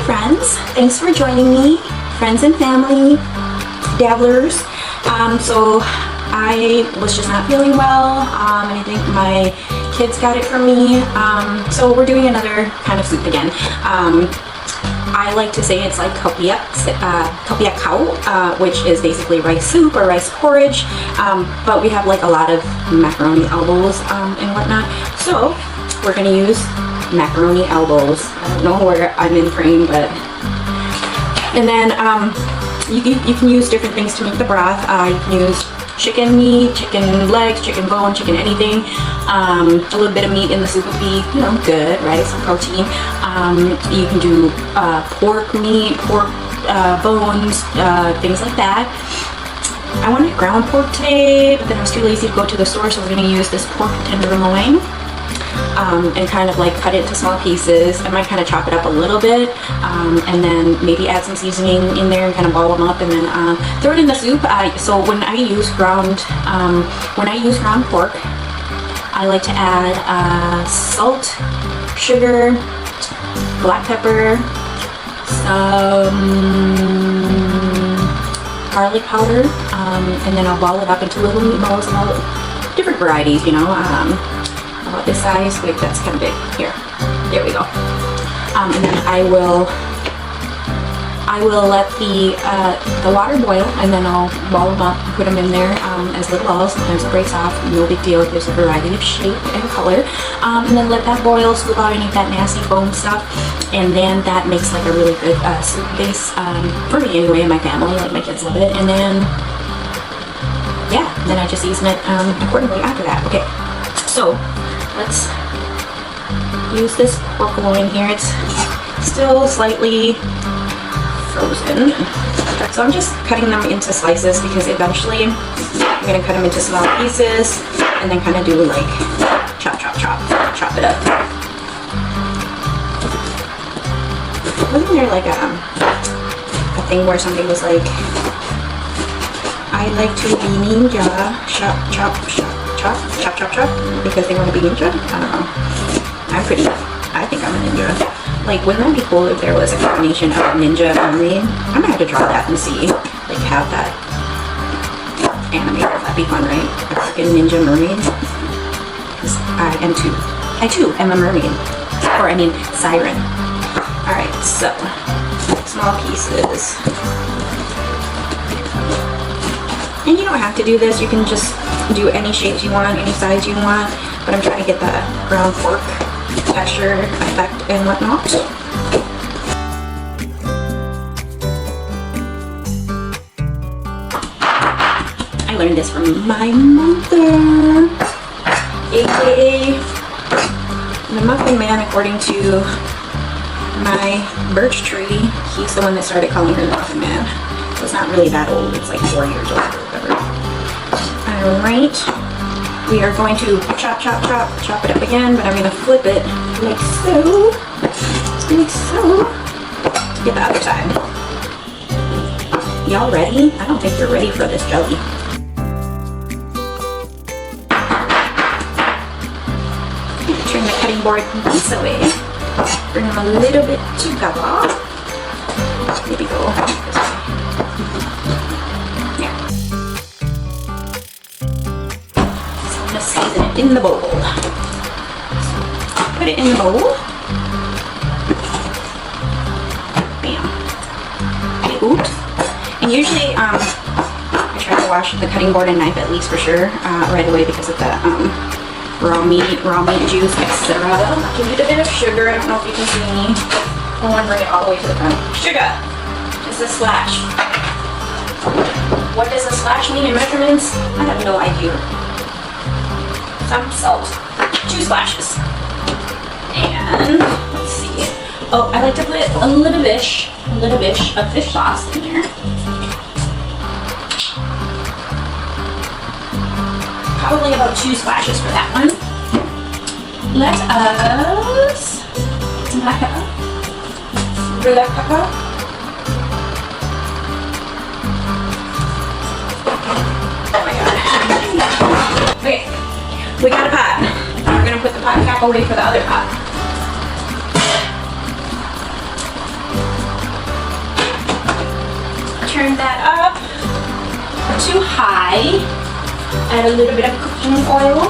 friends, thanks for joining me, friends and family, dabblers. So I was just not feeling well, and I think my kids got it from me, so we're doing another kind of soup again. I like to say it's like kapiak kau, which is basically rice soup or rice porridge, but we have like a lot of macaroni elbows and whatnot, so we're going to use macaroni elbows. I don't know where I'm in frame, but... And then you can use different things to make the broth. You can use chicken meat, chicken legs, chicken bone, chicken anything. A little bit of meat in the soup would be, you know, good, right? Some protein. You can do pork meat, pork bones, things like that. I wanted ground pork today, but then I was too lazy to go to the store, so we're going to use this pork tenderloin. And kind of like cut it into small pieces. I might kind of chop it up a little bit, and then maybe add some seasoning in there and kind of ball them up, and then throw it in the soup. So when I use ground pork, I like to add salt, sugar, black pepper, some garlic powder, and then I'll ball it up into little meatballs and all different varieties, you know. About this size. Wait, that's kind of big. Here, there we go. And then I will let the water boil, and then I'll ball them up and put them in there as little balls. Sometimes it breaks off. No big deal. There's a variety of shape and color. And then let that boil, scoop out any of that nasty foam stuff, and then that makes like a really good soup base for me anyway, and my family. Like my kids love it. And then yeah, then I just season it accordingly after that. Okay, so let's use this pork loin here. It's still slightly frozen. So I'm just cutting them into slices because eventually I'm going to cut them into small pieces and then kind of do like chop, chop, chop, chop it up. Wasn't there like a thing where somebody was like, I like to be ninja, chop, chop, chop. Chop, chop, chop, chop, because they want to be ninja? I don't know. I think I'm a ninja. Like, wouldn't that be cool if there was a combination of a ninja and mermaid? I'm gonna have to draw that and see, like, have that animated. That'd be fun, right? A freaking ninja mermaid. Because I too am a mermaid. Or, I mean, siren. Alright, so, small pieces. And you don't have to do this, you can just do any shapes you want, any size you want, but I'm trying to get that ground pork texture, effect, and whatnot. I learned this from my mother, aka the Muffin Man, according to my birch tree. He's the one that started calling her the Muffin Man. So it's not really that old, it's like 4 years old or whatever. Alright, we are going to chop, chop, chop, chop it up again, but I'm going to flip it like so, to get the other side. Y'all ready? I don't think you're ready for this jelly. Turn the cutting board this way. Bring them a little bit together. Here we go. Season it in the bowl. Put it in the bowl. Bam. Oops. And usually, I try to wash the cutting board and knife at least for sure right away because of the raw meat juice, etc. Give it a bit of sugar. I don't know if you can see me. I want to bring it all the way to the front. Sugar. Just a splash. What does a splash mean in measurements? I have no idea. Some salt, 2 splashes, and let's see. Oh, I like to put a little bit of fish sauce in there. Probably about 2 splashes for that one. Let us black pepper. Oh my god. Okay. We got a pot. We're going to put the pot cap away for the other pot. turn that up to high. Add a little bit of cooking oil.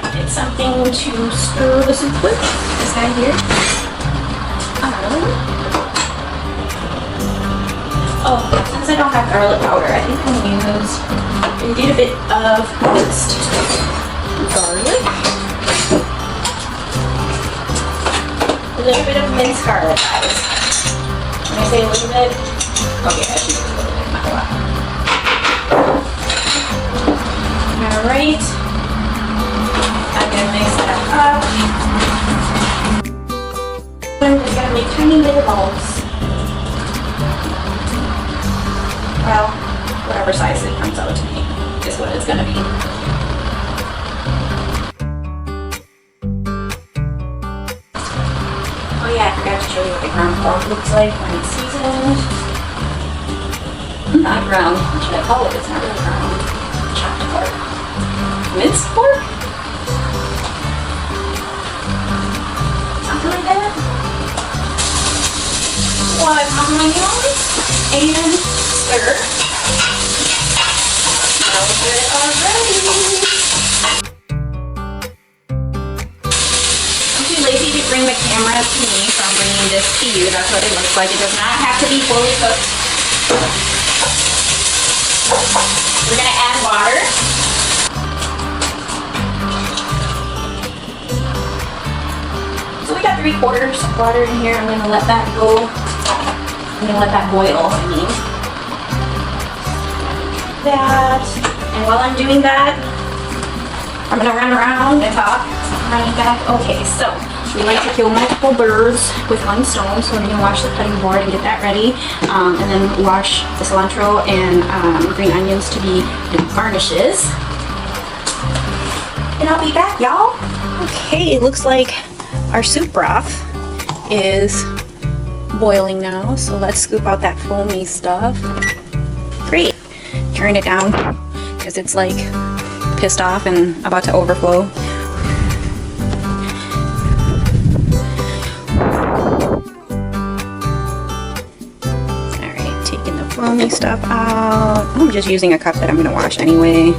Get something to stir the soup with. This guy here. Oh, since I don't have garlic powder, I think I'm going to use a bit of minced garlic. A little bit of minced garlic, guys. When I say a little bit, okay, I should use a little bit, not a lot. Alright. I'm going to mix that up. I'm just going to make tiny little balls. Well, whatever size it comes out to be is what it's gonna be. Oh yeah, I forgot to show you what the ground pork looks like when it's seasoned. Not ground. What should I call it? It's not really ground. Chopped pork. Minced pork? Something like that. What onions and stir. Smells good already. I'm too lazy to bring the camera to me, so I'm bringing this to you. That's what it looks like. It does not have to be fully cooked. We're gonna add water. So we got 3/4 of water in here. I'm gonna let that go. I'm gonna let that boil, I mean. That, and while I'm doing that, I'm gonna run around and talk. Running back. Okay, so we like to kill multiple birds with one stone, so we're gonna wash the cutting board and get that ready, and then wash the cilantro and green onions to be the garnishes. And I'll be back, y'all. Okay, it looks like our soup broth is boiling now, so let's scoop out that foamy stuff. Great. Turn it down because it's like pissed off and about to overflow. Alright, taking the foamy stuff out. I'm just using a cup that I'm going to wash anyway.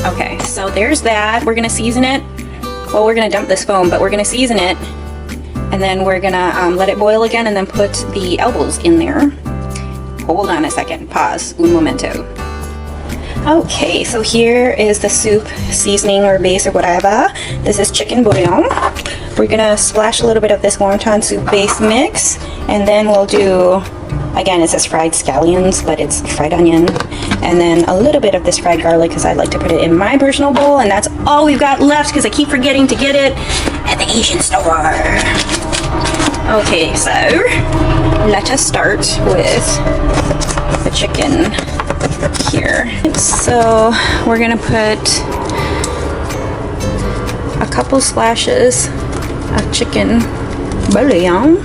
Okay, so there's that. We're going to season it. Well, we're going to dump this foam, but we're going to season it. And then we're gonna let it boil again and then put the elbows in there. Hold on a second, pause, un momento. Okay, so here is the soup seasoning or base or whatever. This is chicken bouillon. We're gonna splash a little bit of this wonton soup base mix, and then we'll do, again, it says fried scallions, but it's fried onion. And then a little bit of this fried garlic because I like to put it in my personal bowl, and that's all we've got left because I keep forgetting to get it at the Asian store. Okay, so let us start with the chicken here. So we're gonna put a couple splashes of chicken bouillon,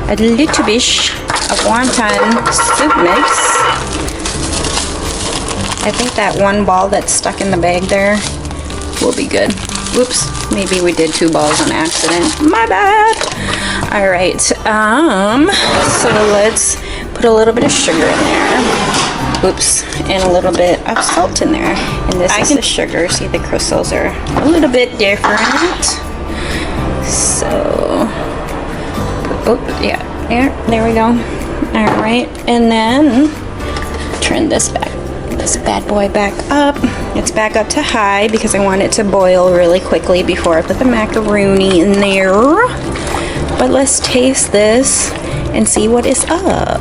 a little bit of wonton soup mix. I think that one ball that's stuck in the bag there will be good. Whoops, maybe we did 2 balls on accident. My bad. All right, so let's put a little bit of sugar in there. Oops, and a little bit of salt in there. And this is the sugar. See, the crystals are a little bit different. So, oh yeah, there we go. All right, and then turn this bad boy back up. It's back up to high because I want it to boil really quickly before I put the macaroni in there. But let's taste this and see what is up.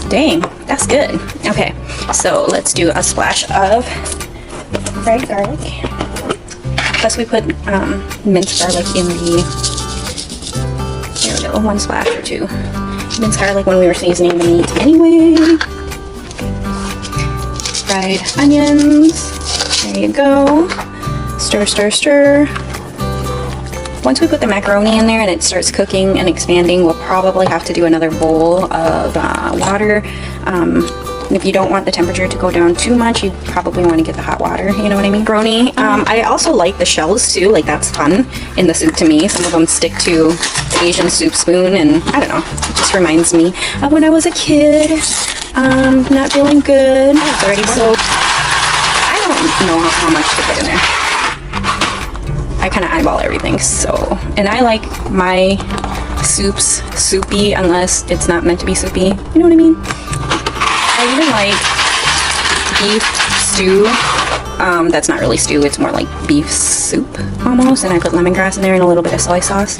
Dang, that's good. Okay, so let's do a splash of fried garlic. Plus we put minced garlic in the, there we go, 1 splash or 2. Minced garlic when we were seasoning the meat anyway. Fried onions. There you go. Stir, stir, stir. Once we put the macaroni in there and it starts cooking and expanding, we'll probably have to do another bowl of water. If you don't want the temperature to go down too much, you probably want to get the hot water, you know what I mean? Macaroni. I also like the shells too, like that's fun in the soup to me. Some of them stick to the Asian soup spoon, and I don't know, it just reminds me of when I was a kid, not feeling good. It's already so I don't know how much to put in there. I kind of eyeball everything, so, and I like my soups soupy unless it's not meant to be soupy, you know what I mean? I even like beef stew, that's not really stew, it's more like beef soup almost, and I put lemongrass in there and a little bit of soy sauce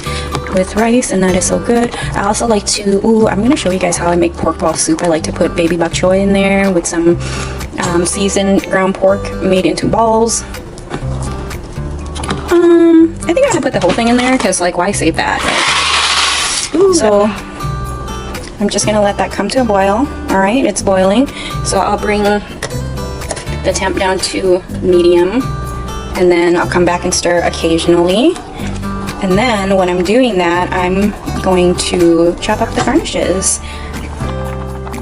with rice, and that is so good. I also like to, I'm going to show you guys how I make pork ball soup. I like to put baby bok choy in there with some seasoned ground pork made into balls. I think I'm gonna put the whole thing in there because, like, why save that? Right? So I'm just gonna let that come to a boil. All right, it's boiling. So I'll bring the temp down to medium, and then I'll come back and stir occasionally. And then when I'm doing that, I'm going to chop up the garnishes.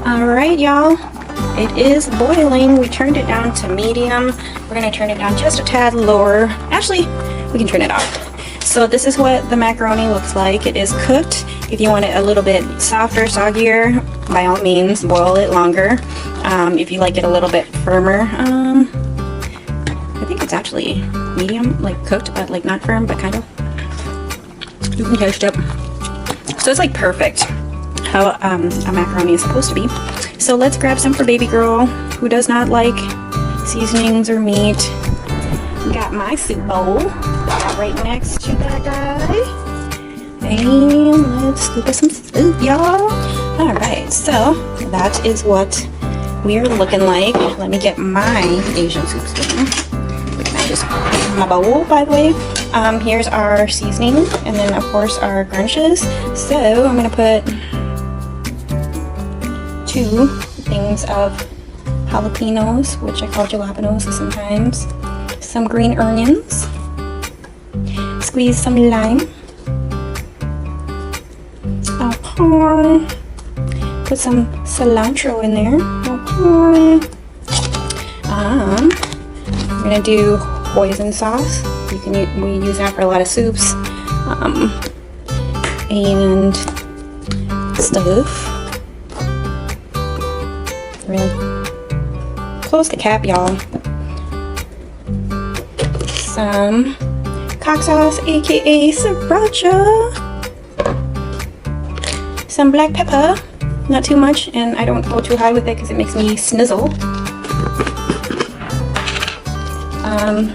All right, y'all. It is boiling. We turned it down to medium. We're gonna turn it down just a tad lower. Actually, we can turn it off. So this is what the macaroni looks like. It is cooked. If you want it a little bit softer, soggier, by all means, boil it longer. If you like it a little bit firmer, I think it's actually medium, like cooked, but like not firm, but kind of. You can taste it. So it's like perfect how a macaroni is supposed to be. So let's grab some for baby girl who does not like seasonings or meat. Got my soup bowl right next to that guy. And let's scoop us some soup, y'all. Alright, so that is what we're looking like. Let me get my Asian soup spoon. I just put in my bowl, by the way. Here's our seasoning, and then of course our garnishes. So I'm gonna put 2 things of jalapenos, which I call jalapenos sometimes. Some green onions. Squeeze some lime. Okay. Put some cilantro in there. Okay. I'm gonna do hoisin sauce. We use that for a lot of soups. And stuff. Really close the cap, y'all. Some cock sauce, aka sriracha. Some black pepper, not too much, and I don't go too high with it because it makes me snizzle.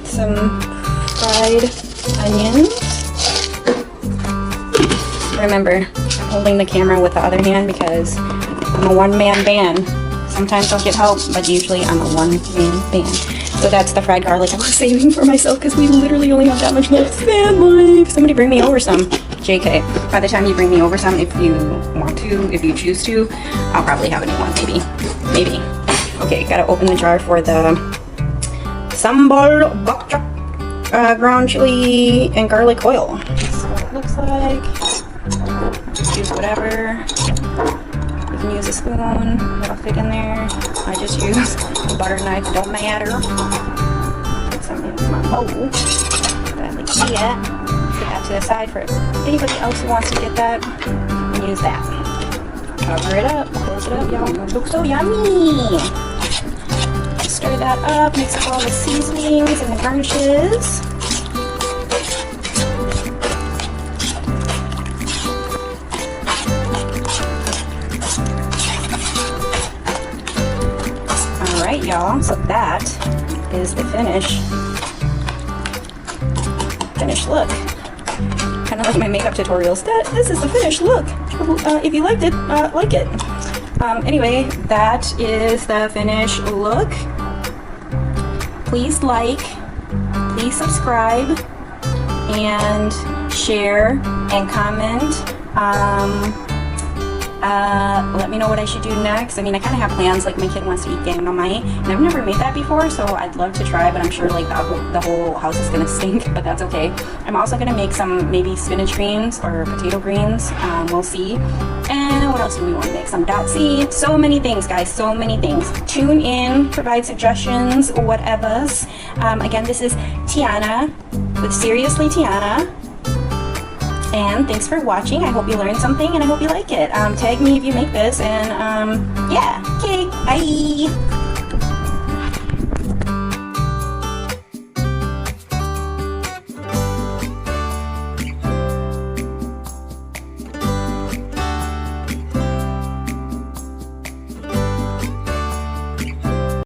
Some fried onions. Remember, I'm holding the camera with the other hand because I'm a one-man band. Sometimes I'll get help, but usually I'm a one-man band. So that's the fried garlic I was saving for myself because we literally only have that much left. Family! Somebody bring me over some. JK. By the time you bring me over some, if you want to, if you choose to, I'll probably have a new one, maybe. Maybe. Okay, gotta open the jar for the sambal bok chop, ground chili and garlic oil. That's what it looks like. Just use whatever. You can use a spoon, it'll fit in there. I just use a butter knife, it don't matter. Put some in my bowl. That like that. Put that to the side for anybody else who wants to get that and use that. Cover it up, close it up, y'all. It looks so yummy. Stir that up, mix up all the seasonings and the garnishes. Alright, y'all, so that is the finished look. Kind of like my makeup tutorials. This is the finished look. If you liked it, like it. Anyway, that is the finished look. Please like, please subscribe, and share and comment. Let me know what I should do next. I mean, I kind of have plans, like my kid wants to eat Dynamite, and I've never made that before, so I'd love to try, but I'm sure like the whole house is gonna stink, but that's okay. I'm also gonna make some maybe spinach greens or potato greens, we'll see. And what else do we want to make? Some Dotsy. So many things, guys, so many things. Tune in, provide suggestions, whatevers. Again, this is Tiana with Seriously Tiana. And thanks for watching. I hope you learned something and I hope you like it. Tag me if you make this, and yeah, okay, bye.